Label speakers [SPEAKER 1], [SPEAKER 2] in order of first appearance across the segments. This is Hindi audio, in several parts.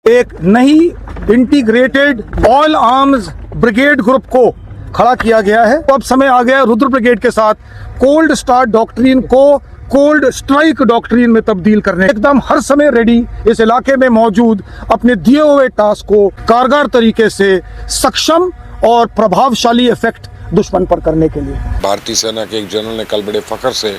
[SPEAKER 1] एक नई integrated all arms brigade group को खड़ा किया गया है। तो अब समय आ गया रुद्र ब्रिगेड के साथ कोल्ड स्टार्ट डॉक्ट्रिन को कोल्ड स्ट्राइक डॉक्ट्रिन में तब्दील करने, एकदम हर समय रेडी, इस इलाके में मौजूद, अपने दिए हुए टास्क को कारगर तरीके से सक्षम और प्रभावशाली इफेक्ट दुश्मन पर करने के लिए।
[SPEAKER 2] भारतीय सेना के एक जनरल ने कल बड़े फख्र से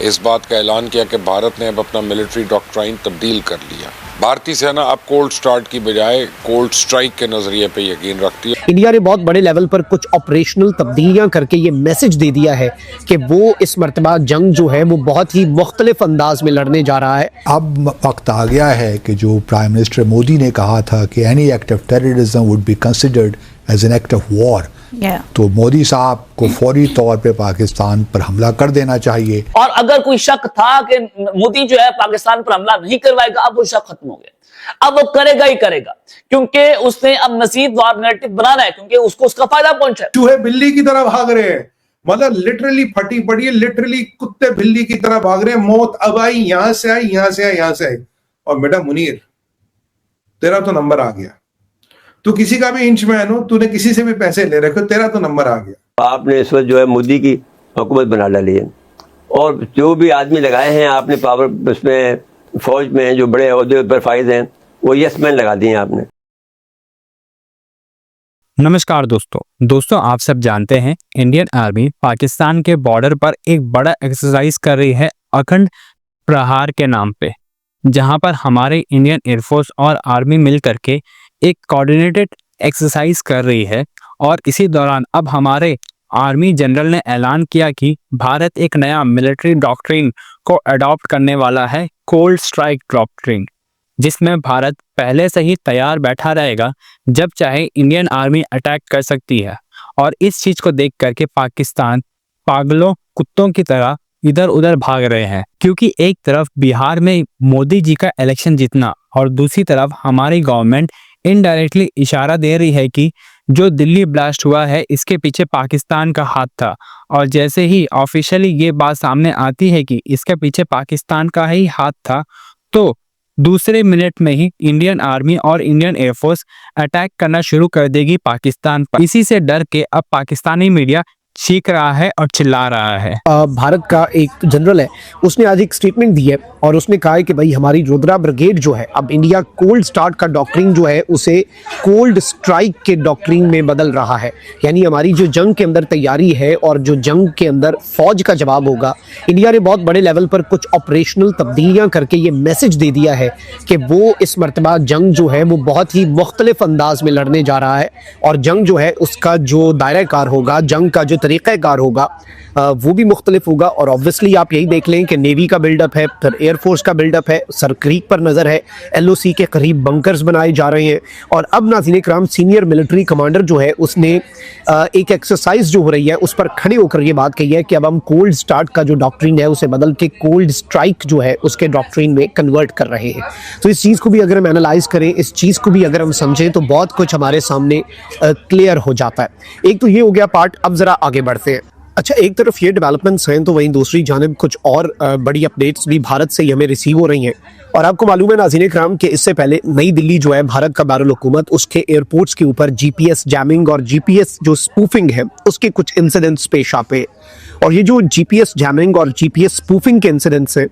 [SPEAKER 2] इस बात का ऐलान किया कि भारत ने अब अपना मिलिट्री डॉक्ट्राइन तब्दील कर लिया। भारतीय सेना अब कोल्ड स्टार्ट की बजाय कोल्ड स्ट्राइक के नजरिए पे यकीन रखती है।
[SPEAKER 3] इंडिया ने बहुत बड़े लेवल पर कुछ ऑपरेशनल तब्दीलियां करके ये मैसेज दे दिया है कि वो इस मर्तबा जंग जो है वो बहुत ही मुख्तलिफ अंदाज में लड़ने जा रहा है।
[SPEAKER 4] अब वक्त आ गया है कि जो प्राइम मिनिस्टर मोदी ने कहा था कि any act of terrorism would be considered as an act of war, तो मोदी साहब को फौरी तौर पे पाकिस्तान पर हमला कर देना चाहिए।
[SPEAKER 5] और अगर कोई शक था कि मोदी जो है पाकिस्तान पर हमला नहीं करवाएगा, अब वो शक खत्म हो गया। अब वो करेगा ही करेगा, क्योंकि उसने अब मजीद वार नैरेटिव बनाना है, क्योंकि उसको उसका फायदा पहुंचा है।
[SPEAKER 6] चूहे बिल्ली की तरह भाग रहे हैं, मतलब लिटरली फटी पड़ी है, लिटरली कुत्ते बिल्ली की तरह भाग रहे हैं। मौत अब आई, यहां से आई, यहां से आई, यहां से आई। और बेटा मुनीर, तेरा तो नंबर आ गया। तू किसी का भी इंचमैन हो, तूने किसी से भी पैसे ले रखे हो, तेरा तो नंबर आ गया।
[SPEAKER 7] आपने इस वक्त जो है मोदी की हुकूमत बना डाली है, और जो भी आदमी लगाए हैं आपने पावर उसमें, फौज में जो बड़े ओहदे पर फाइज हैं, वो यस मैन लगा दिए आपने।
[SPEAKER 8] नमस्कार दोस्तों आप सब जानते हैं इंडियन आर्मी पाकिस्तान के बॉर्डर पर एक बड़ा एक्सरसाइज कर रही है अखंड प्रहार के नाम पे, जहां पर हमारे इंडियन एयरफोर्स और आर्मी मिल करके एक कोऑर्डिनेटेड एक्सरसाइज कर रही है। और इसी दौरान अब हमारे आर्मी जनरल ने ऐलान किया कि भारत एक नया मिलिट्री डॉक्ट्रिन को अडॉप्ट करने वाला है, कोल्ड स्ट्राइक डॉक्ट्रिन, जिसमें भारत पहले से ही तैयार बैठा रहेगा, जब चाहे इंडियन आर्मी अटैक कर सकती है। और इस चीज को देख करके पाकिस्तान पागलों कुत्तों की तरह इधर उधर भाग रहे हैं, क्योंकि एक तरफ बिहार में मोदी जी का इलेक्शन जीतना और दूसरी तरफ हमारी गवर्नमेंट इनडायरेक्टली इशारा दे रही है कि जो दिल्ली ब्लास्ट हुआ है इसके पीछे पाकिस्तान का हाथ था। और जैसे ही ऑफिशियली ये बात सामने आती है कि इसके पीछे पाकिस्तान का ही हाथ था, तो दूसरे मिनट में ही इंडियन आर्मी और इंडियन एयरफोर्स अटैक करना शुरू कर देगी पाकिस्तान पर। इसी से डर के अब पाकिस्तानी मीडिया चीख रहा है और चिल्ला रहा है।
[SPEAKER 3] भारत का एक जनरल है, उसने आज एक स्टेटमेंट दी है और उसने कहा है कि भाई हमारी रुद्रा ब्रिगेड जो है, अब इंडिया कोल्ड स्टार्ट का डॉक्ट्रिन जो है उसे कोल्ड स्ट्राइक के डॉक्ट्रिन में बदल रहा है। यानी हमारी जो जंग के अंदर तैयारी है और जो जंग के अंदर फौज का जवाब होगा, इंडिया ने बहुत बड़े लेवल पर कुछ ऑपरेशनल तब्दीलियां करके ये मैसेज दे दिया है कि वो इस मर्तबा जंग जो है वो बहुत ही मुख्तलिफ अंदाज में लड़ने जा रहा है। और जंग जो है उसका जो दायरा कार होगा, जंग का जो तरीक़ाकार होगा वो भी मुख्तलिफ होगा। और ऑब्वियसली आप यही देख लें कि नेवी का बिल्डअप है, फिर एयरफोर्स का बिल्डअप है, सर क्रीक पर नज़र है, LOC के करीब बंकर्स बनाए जा रहे हैं। और अब नाज़रीन इकराम, सीनियर मिलिट्री कमांडर जो है उसने एक एक्सरसाइज जो हो रही है उस पर खड़े होकर ये बात कही है कि अब हम कोल्ड स्टार्ट का जो डॉक्ट्रिन है उसे बदल के कोल्ड स्ट्राइक जो है उसके डॉक्ट्रिन में कन्वर्ट कर रहे हैं। तो इस चीज़ को भी अगर हम एनालाइज करें, इस चीज़ को भी अगर हम समझें, तो बहुत कुछ हमारे सामने क्लियर हो जाता है। एक तो ये हो गया पार्ट। अब ज़रा आगे बढ़ते हैं। अच्छा, एक तरफ ये डेवलपमेंट्स हैं, तो वहीं दूसरी जानिब कुछ और बड़ी अपडेट्स भी भारत से ही हमें रिसीव हो रही हैं। और आपको मालूम है नाज़रीन इकराम कि इससे पहले नई दिल्ली जो है भारत का दारुल हुकूमत, उसके एयरपोर्ट्स के ऊपर GPS जैमिंग और GPS जो स्पूफिंग है उसके कुछ इंसिडेंट्स पेश आते हैं। और ये जो GPS जैमिंग और GPS स्पूफिंग के इंसिडेंट्स हैं,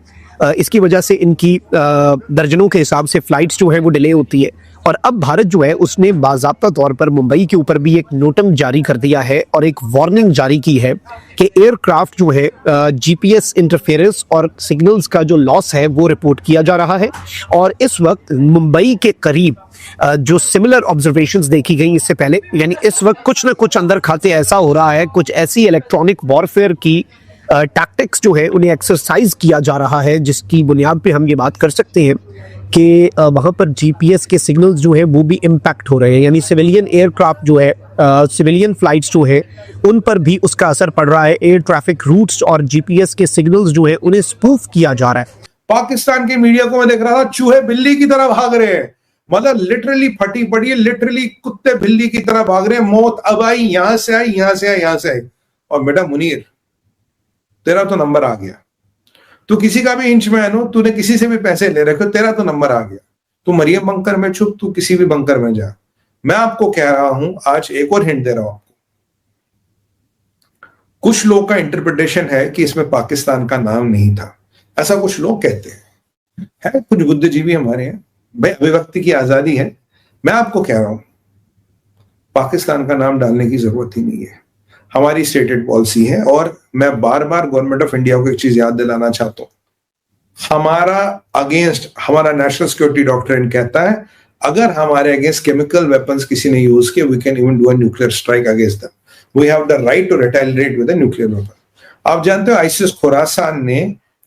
[SPEAKER 3] इसकी वजह से इनकी दर्जनों के हिसाब से फ़्लाइट्स जो है वो डिले होती है। और अब भारत जो है उसने बाज़ाब्ता तौर पर मुंबई के ऊपर भी एक नोटम जारी कर दिया है और एक वार्निंग जारी की है कि एयरक्राफ्ट जो है GPS इंटरफेरेंस और सिग्नल्स का जो लॉस है वो रिपोर्ट किया जा रहा है। और इस वक्त मुंबई के करीब जो सिमिलर ऑब्जर्वेशंस देखी गई इससे पहले, यानी इस वक्त कुछ ना कुछ अंदर खाते ऐसा हो रहा है, कुछ ऐसी इलेक्ट्रॉनिक वॉरफेयर की टैक्टिक्स जो है उन्हें एक्सरसाइज किया जा रहा है, जिसकी बुनियाद पे हम ये बात कर सकते हैं कि वहाँ पर GPS के सिग्नल्स जो है वो भी इम्पैक्ट हो रहे हैं। यानी सिविलियन एयरक्राफ्ट जो है, सिविलियन फ्लाइट्स जो है उन पर भी उसका असर पड़ रहा है। एयर ट्रैफिक रूट्स और GPS के सिग्नल्स जो है उन्हें स्पूफ किया जा रहा है।
[SPEAKER 6] पाकिस्तान के मीडिया को मैं देख रहा था, चूहे बिल्ली की तरह भाग रहे हैं, मतलब लिटरली फटी पड़ी है, लिटरली कुत्ते बिल्ली की तरह भाग रहे हैं। मौत अब आई, यहां से आई, यहां से आई, यहां से आई। और बेटा मुनीर, तेरा तो नंबर आ गया। तू किसी का भी इंचमैन हो, तूने किसी से भी पैसे ले रखे हो, तेरा तो नंबर आ गया। तू मरियम बंकर में छुप, तू किसी भी बंकर में जा। मैं आपको कह रहा हूं, आज एक और हिंट दे रहा हूं आपको। कुछ लोग का इंटरप्रिटेशन है कि इसमें पाकिस्तान का नाम नहीं था, ऐसा कुछ लोग कहते हैं। है कुछ बुद्धिजीवी हमारे हैं भाई, अभिव्यक्ति की आजादी है। मैं आपको कह रहा हूं पाकिस्तान का नाम डालने की जरूरत ही नहीं है, हमारी स्टेटेड पॉलिसी है। और मैं बार बार गवर्नमेंट ऑफ इंडिया को एक चीज याद दिलाना चाहता हूं, हमारा अगेंस्ट, हमारा नेशनल सिक्योरिटी डॉक्ट्रिन कहता है अगर हमारे अगेंस्ट केमिकल वेपन्स किसी ने यूज किए, we can even do a nuclear strike against them, we have the right to retaliate with a nuclear weapon. आप जानते हो आईसिस खुरासान ने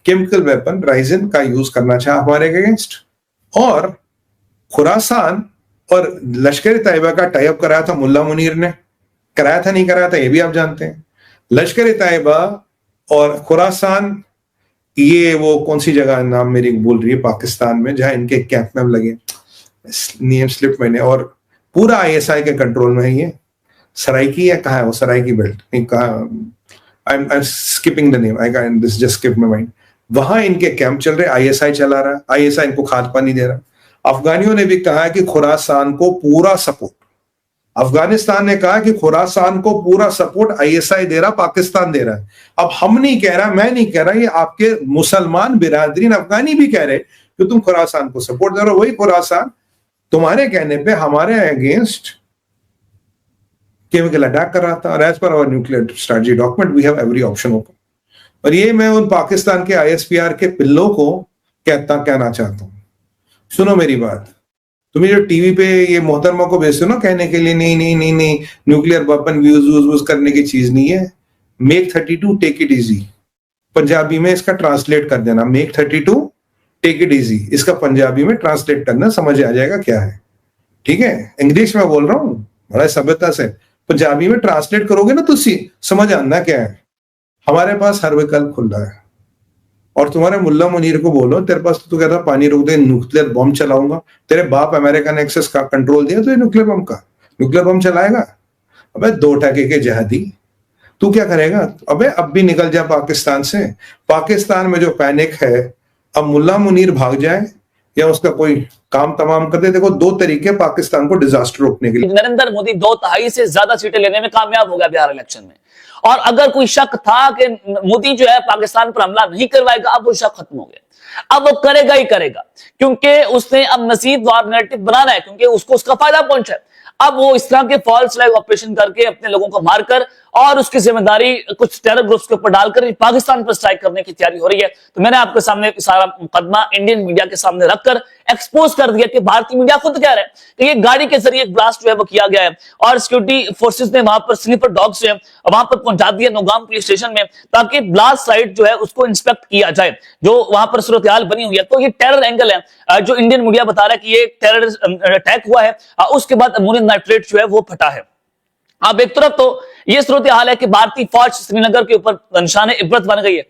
[SPEAKER 6] केमिकल वेपन राइजिन का यूज करना चाहा हमारे अगेंस्ट, और खुरासान और लश्कर तैयबा का टाई अप कराया था मुल्ला मुनीर ने, कराया था नहीं कराया था ये भी आप जानते हैं। लश्कर तैयबा और खुरासान, ये वो कौन सी जगह नाम मेरी बोल रही है पाकिस्तान में जहां इनके कैंप में लगे, नेम स्लिप मैंने, और पूरा आईएसआई के कंट्रोल में है ये। सराइकी है, कहाँ है वो सराइकी बेल्ट, नहीं कहा, I am skipping the name, I can this just skip my mind. वहां इनके कैंप चल रहे, आईएसआई चला रहा है, आईएसआई इनको खाद पानी दे रहा। अफगानियों ने भी कहा है कि खुरासान को पूरा सपोर्ट, अफगानिस्तान ने कहा कि खुरासान को पूरा सपोर्ट आईएसआई दे रहा, पाकिस्तान दे रहा है। अब हम नहीं कह रहा, मैं नहीं कह रहा, ये आपके मुसलमान बिरादरीन अफगानी भी कह रहे कि तुम खुरासान को सपोर्ट दे रहे हो। वही खुरासान तुम्हारे कहने पे हमारे अगेंस्ट केमिकल अटैक कर रहा था, और as per our nuclear strategy document we have every option open. और ये मैं उन पाकिस्तान के आईएसपीआर के पिल्लों को कहना चाहता हूं, सुनो मेरी बात। तुम्हें जो टीवी पे ये मोहतरमा को भेजते हो ना कहने के लिए नहीं नहीं नहीं नहीं न्यूक्लियर वेपन यूज करने की चीज नहीं है, make 32 take it easy, Punjabi में इसका ट्रांसलेट कर देना, मेक 32 टेक इट इजी, इसका पंजाबी में ट्रांसलेट करना, समझ आ जाएगा क्या है, ठीक है। इंग्लिश में बोल रहा हूं बड़ा सभ्यता से, पंजाबी में ट्रांसलेट करोगे ना तो समझ आना क्या है। हमारे पास हर विकल्प खुला है, और तुम्हारे मुल्ला मुनीर को बोलो तेरे पास तो कहता पानी रोक दे, न्यूक्लियर बम चलाऊंगा, तेरे बाप अमेरिका ने एक्सेस का कंट्रोल दिया तो न्यूक्लियर बम का, न्यूक्लियर बम चलाएगा। अबे 2 टके के जहादी, तू क्या करेगा? अबे अब भी निकल जा पाकिस्तान से। पाकिस्तान में जो पैनिक है, अब मुल्ला मुनीर भाग जाए या उसका कोई काम तमाम कर दे। देखो 2 तरीके पाकिस्तान को डिजास्टर रोकने के लिए।
[SPEAKER 5] नरेंद्र मोदी 2/3 से ज्यादा सीटें लेने में कामयाब हो गया बिहार इलेक्शन में, और अगर कोई शक था कि मोदी जो है पाकिस्तान पर हमला नहीं करवाएगा, अब वो शक खत्म हो गया। अब वो करेगा ही करेगा, क्योंकि उसने अब मजीदवार नैरेटिव बनाना है, क्योंकि उसको उसका फायदा पहुंचा है। अब वो इस तरह के फॉल्स फ्लैग ऑपरेशन करके अपने लोगों को मारकर और उसकी जिम्मेदारी कुछ टेरर ग्रुप्स के ऊपर डालकर पाकिस्तान पर स्ट्राइक करने की तैयारी हो रही है। तो मैंने आपके सामने सारा मुकदमा इंडियन मीडिया के सामने रखकर एक्सपोज कर दिया कि भारतीय मीडिया खुद कह रहा है कि ये गाड़ी के जरिए एक ब्लास्ट जो है वो किया गया है, और सिक्योरिटी फोर्सेस ने वहां पर स्लीपर डॉग्स जो है वहां पर पहुंचा दिया नौगाम पुलिस स्टेशन में, ताकि ब्लास्ट साइट जो है उसको इंस्पेक्ट किया जाए, जो वहां पर सूरत हाल बनी हुई है। तो ये टेरर एंगल है जो इंडियन मीडिया बता रहा है कि ये टेरर अटैक हुआ है, उसके बाद अमोनियम नाइट्रेट जो है वो फटा है। अब एक तरफ तो ये सूरत हाल है कि भारतीय फौज श्रीनगर के ऊपर निशाने इबरत बन गई है,